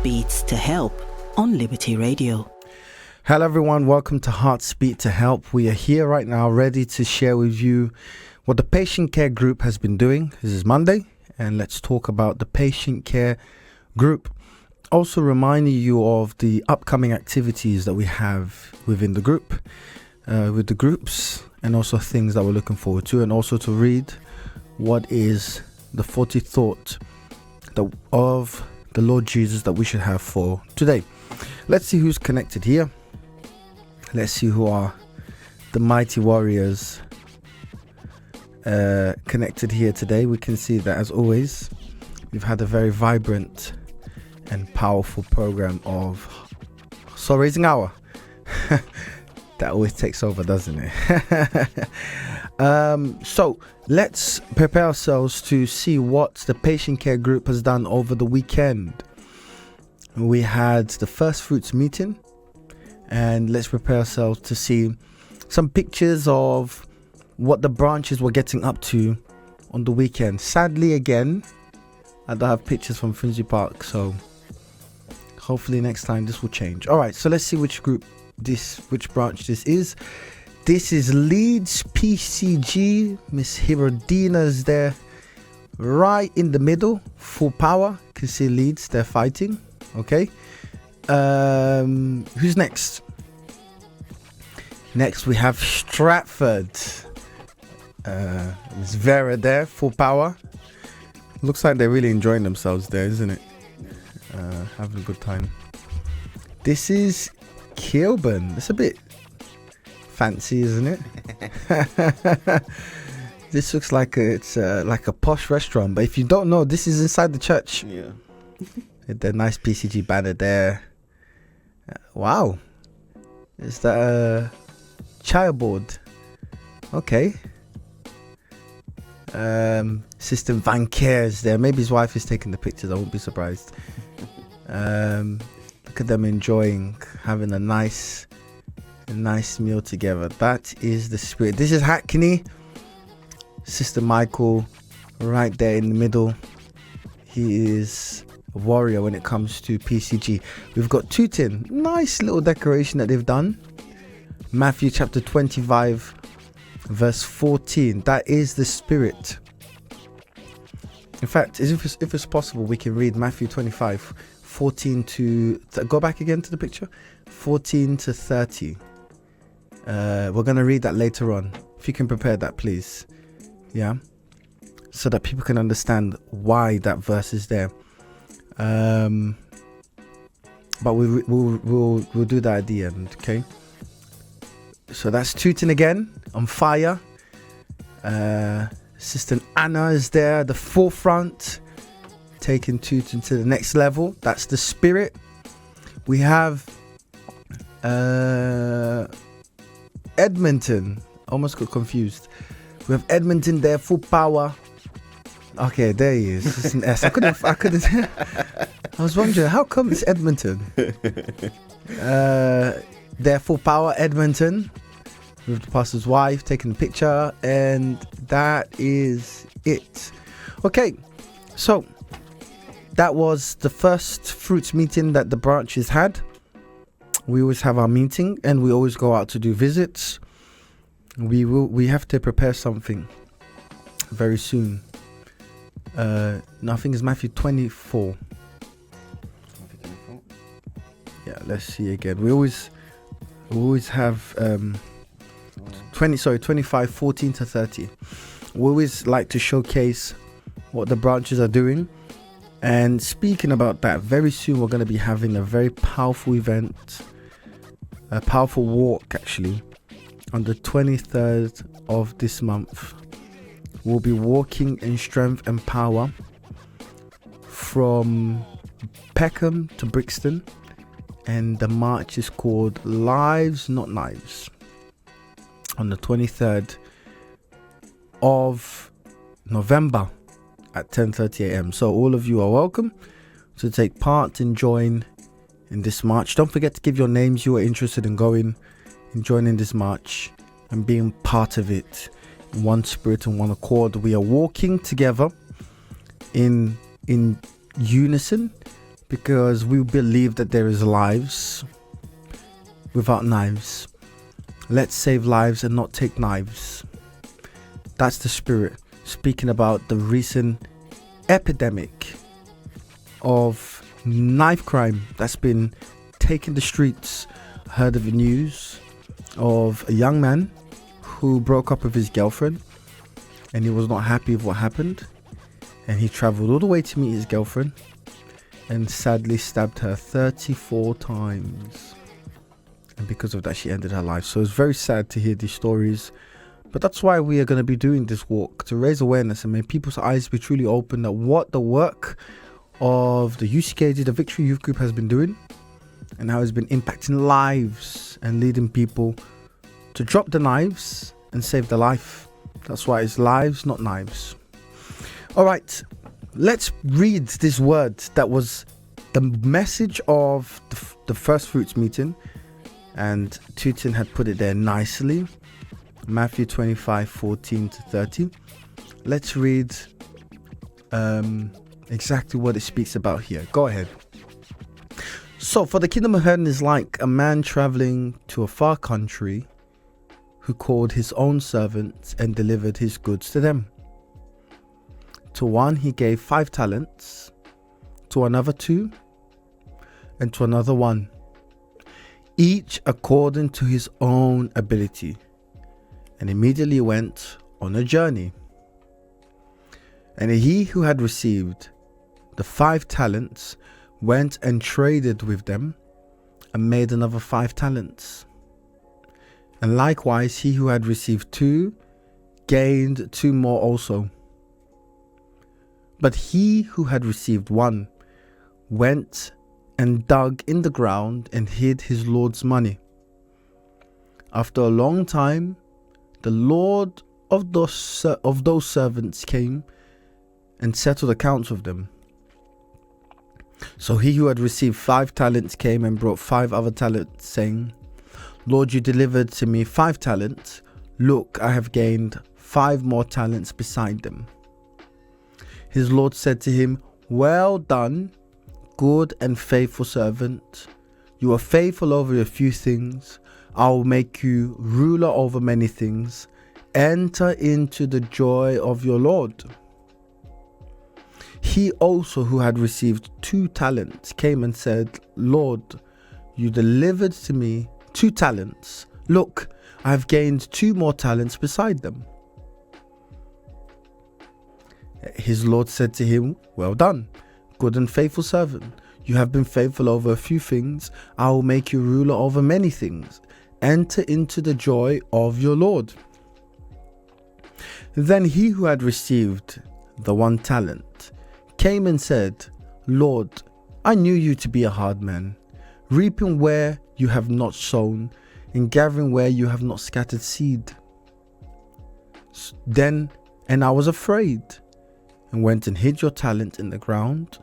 Beats to Help on Liberty Radio. Hello everyone, welcome to Heartbeat to Help. We are here right now ready to share with you what the Patient Care Group has been doing. This is Monday and let's talk about the Patient Care Group. Also reminding you of the upcoming activities that we have within the group, with the groups, and also things that we're looking forward to, and also to read what is the 40 thought of the Lord Jesus that we should have for today. Let's see who's connected here. Let's see who are the mighty warriors connected here today. We can see that, as always, we've had a very vibrant and powerful program of Soul Raising Hour. That always takes over, doesn't it? So let's prepare ourselves to see what the Patient Care Group has done over the weekend. We had the First Fruits meeting, and let's prepare ourselves to see some pictures of what the branches were getting up to on the weekend. Sadly, again, I don't have pictures from Finsbury Park, so hopefully next time this will change. All right, so let's see which branch this is. This is Leeds PCG. Miss Hirodina's there, right in the middle, full power. You can see Leeds, they're fighting. Okay. Who's next? Next we have Stratford. Miss Vera there, full power. Looks like they're really enjoying themselves there, isn't it? Having a good time. This is Kilburn. It's a bit fancy, isn't it? This looks like it's like a posh restaurant, but if you don't know, this is inside the church. Yeah. The nice PCG banner there. Wow. Is that a child board? Okay. Assistant Van Cares there. Maybe his wife is taking the pictures. I won't be surprised. Look at them enjoying, having a nice meal together. That is the spirit. This is Hackney. Sister Michael, right there in the middle. He is a warrior when it comes to PCG. We've got Tooting. Nice little decoration that they've done. Matthew chapter 25, verse 14. That is the spirit. In fact, if it's possible, we can read Matthew 25, 14 to... go back again to the picture. 14 to 30. We're going to read that later on. If you can prepare that, please. Yeah. So that people can understand why that verse is there. But we'll do that at the end, okay? So that's Tooting again, on fire. Sister Anna is there at the forefront, taking Tooting to the next level. That's the spirit. We have Edmonton. Almost got confused. We have Edmonton there, full power. Okay, there he is. It's an S. I couldn't. I was wondering how come it's Edmonton. There, full power, Edmonton, with the pastor's wife taking the picture, and that is it. Okay, so that was the First Fruits meeting that the branches had. We always have our meeting, and we always go out to do visits. We have to prepare something very soon. No, I think it's Matthew 24. Yeah, let's see again. We always have 25, 14 to 30. We always like to showcase what the branches are doing. And speaking about that, very soon we're going to be having a very powerful event, a powerful walk actually, on the 23rd of this month. We'll be walking in strength and power from Peckham to Brixton, and the march is called Lives Not Knives, on the 23rd of November at 10:30 a.m. So all of you are welcome to take part and join in this march. Don't forget to give your names you are interested in going and joining this march and being part of it in one spirit and one accord. We are walking together in unison, because we believe that there is lives without knives. Let's save lives and not take knives. That's the spirit. Speaking about the recent epidemic of knife crime that's been taking the streets. Heard of the news of a young man who broke up with his girlfriend, and he was not happy with what happened, and he traveled all the way to meet his girlfriend and sadly stabbed her 34 times, and because of that she ended her life. So it's very sad to hear these stories, but that's why we are going to be doing this walk, to raise awareness and make people's eyes be truly open at what the work of the UCKG, the Victory Youth Group, has been doing, and how it's been impacting lives and leading people to drop the knives and save their life. That's why it's lives, not knives. All right, let's read this word that was the message of the First Fruits meeting, and Tutin had put it there nicely. Matthew 25:14-30. Let's read exactly what it speaks about here. Go ahead. So, for the kingdom of heaven is like a man traveling to a far country, who called his own servants and delivered his goods to them. To one he gave 5 talents, to another 2, and to another 1, each according to his own ability, and immediately went on a journey. And he who had received the 5 talents went and traded with them and made another 5 talents. And likewise he who had received 2 gained 2 more also. But he who had received 1 went and dug in the ground and hid his Lord's money. After a long time, the Lord of those servants came and settled accounts with them. So he who had received 5 talents came and brought 5 other talents, saying, Lord, you delivered to me 5 talents. Look, I have gained 5 more talents beside them. His Lord said to him, well done, good and faithful servant. You are faithful over a few things. I will make you ruler over many things. Enter into the joy of your Lord. He also who had received 2 talents came and said, Lord, you delivered to me 2 talents. Look, I have gained 2 more talents beside them. His Lord said to him, well done, good and faithful servant. You have been faithful over a few things. I will make you ruler over many things. Enter into the joy of your Lord. Then he who had received the 1 talent came and said, Lord, I knew you to be a hard man, reaping where you have not sown, and gathering where you have not scattered seed. And I was afraid, and went and hid your talent in the ground.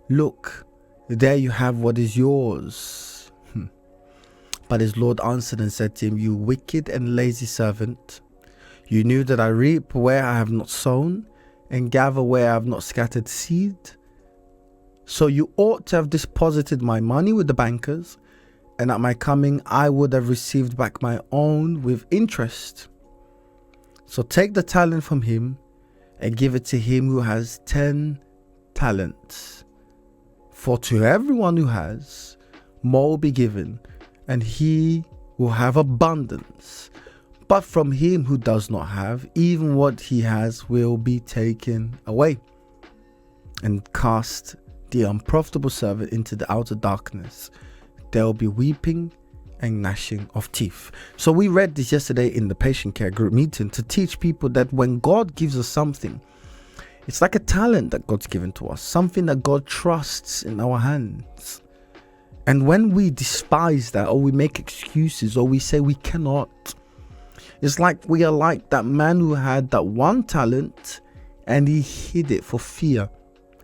Look, there you have what is yours. But his Lord answered and said to him, you wicked and lazy servant, you knew that I reap where I have not sown, and gather where I have not scattered seed. So you ought to have deposited my money with the bankers, and at my coming I would have received back my own with interest. So take the talent from him and give it to him who has 10 talents. For to everyone who has, more will be given, and he will have abundance. But from him who does not have, even what he has will be taken away. And cast the unprofitable servant into the outer darkness. There will be weeping and gnashing of teeth. So we read this yesterday in the patient care group meeting to teach people that when God gives us something, it's like a talent that God's given to us, something that God trusts in our hands. And when we despise that, or we make excuses, or we say we cannot, it's like we are like that man who had that 1 talent and he hid it for fear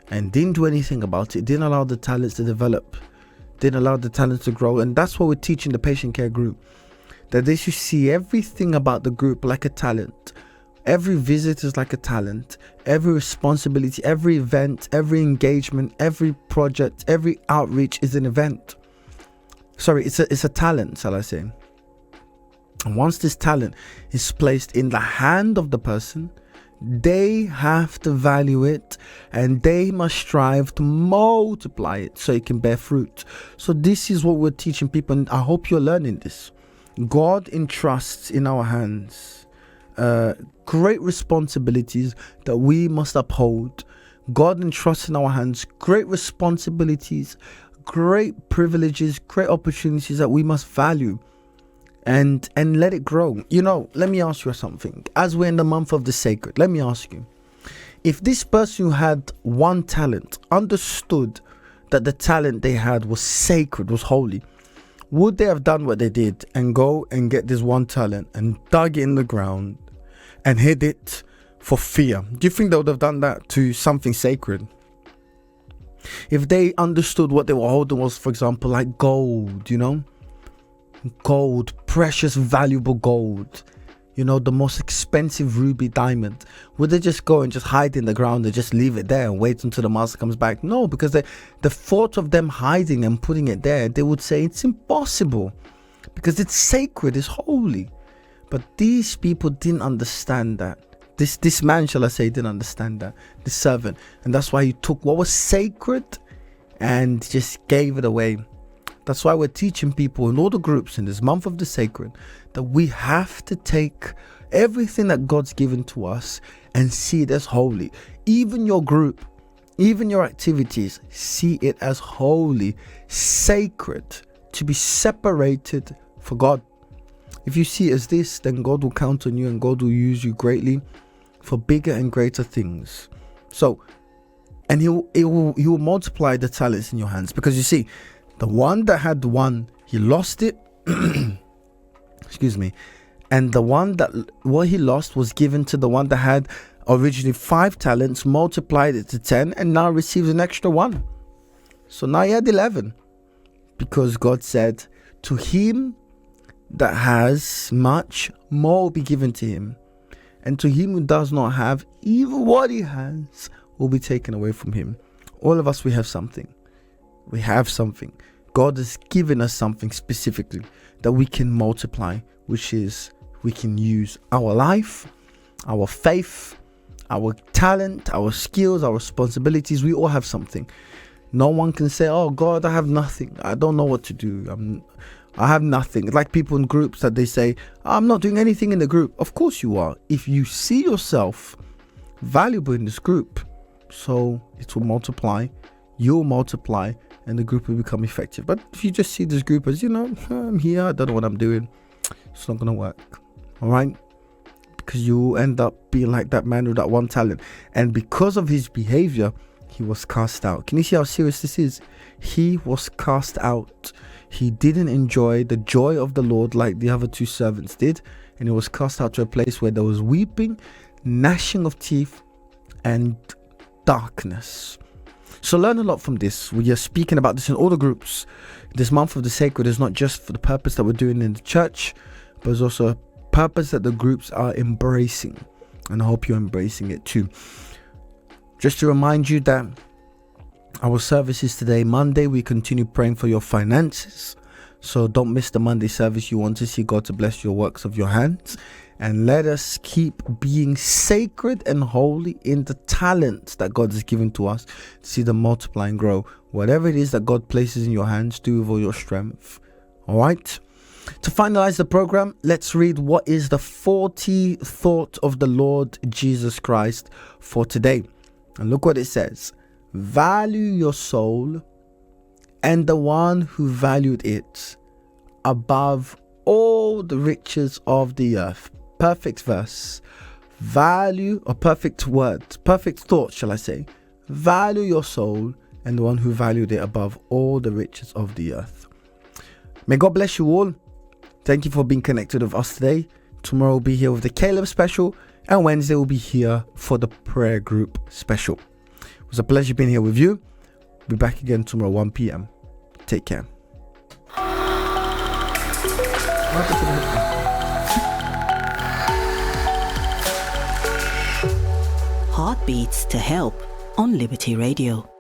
and didn't do anything about it, didn't allow the talents to develop, didn't allow the talents to grow. And that's what we're teaching the patient care group, that they should see everything about the group like a talent. Every visit is like a talent. Every responsibility, every event, every engagement, every project, every outreach is an event. Sorry, it's a talent, shall I say. And once this talent is placed in the hand of the person, they have to value it and they must strive to multiply it so it can bear fruit. So this is what we're teaching people, and I hope you're learning this. God entrusts in our hands great responsibilities that we must uphold. God entrusts in our hands great responsibilities, great privileges, great opportunities that we must value and let it grow. You know, let me ask you something. As we're in the month of the sacred, let me ask you, if this person who had one talent understood that the talent they had was sacred, was holy, would they have done what they did and go and get this one talent and dug it in the ground and hid it for fear? Do you think they would have done that to something sacred? If they understood what they were holding was, for example, like gold, you know, gold, precious, valuable gold, you know, the most expensive ruby, diamond, would they just go and just hide in the ground and just leave it there and wait until the master comes back? No, because the thought of them hiding and putting it there, they would say it's impossible because it's sacred, it's holy. But these people didn't understand that. This man, shall I say, didn't understand that, this servant, and that's why he took what was sacred and just gave it away. That's why we're teaching people in all the groups in this month of the sacred that we have to take everything that God's given to us and see it as holy. Even your group, even your activities, see it as holy, sacred, to be separated for God. If you see it as this, then God will count on you and God will use you greatly for bigger and greater things. So, and he will multiply the talents in your hands, because you see, the one that had one, he lost it. Excuse me. And the one that what he lost was given to the one that had originally 5 talents, multiplied it to 10, and now receives an extra 1. So now he had 11. Because God said, to him that has much, more will be given to him. And to him who does not have, even what he has will be taken away from him. All of us, we have something. We have something. God has given us something specifically that we can multiply, which is we can use our life, our faith, our talent, our skills, our responsibilities. We all have something. No one can say, oh God, I have nothing. I don't know what to do. I have nothing. It's like people in groups that they say, I'm not doing anything in the group. Of course you are. If you see yourself valuable in this group, so it will multiply, you'll multiply, and the group will become effective. But if you just see this group as, you know, I'm here, I don't know what I'm doing, it's not going to work. All right? Because you end up being like that man with that one talent. And because of his behavior, he was cast out. Can you see how serious this is? He was cast out. He didn't enjoy the joy of the Lord like the other 2 servants did. And he was cast out to a place where there was weeping, gnashing of teeth, and darkness. So learn a lot from this. We are speaking about this in all the groups. This month of the sacred is not just for the purpose that we're doing in the church, but it's also a purpose that the groups are embracing. And I hope you're embracing it too. Just to remind you that our services today, Monday, we continue praying for your finances. So don't miss the Monday service. You want to see God to bless your works of your hands. And let us keep being sacred and holy in the talents that God has given to us. See them multiply and grow. Whatever it is that God places in your hands, do with all your strength. All right? To finalize the program, let's read what is the 40 thought of the Lord Jesus Christ for today. And look what it says. Value your soul and the one who valued it above all the riches of the earth. Perfect verse. Value, or perfect word, perfect thought, shall I say. Value your soul and the one who valued it above all the riches of the earth. May God bless you all. Thank you for being connected with us today. Tomorrow we'll be here with the Caleb special, and Wednesday we'll be here for the prayer group special. It was a pleasure being here with you. We'll be back again tomorrow 1 p.m. Take care. Heartbeats to Help on Liberty Radio.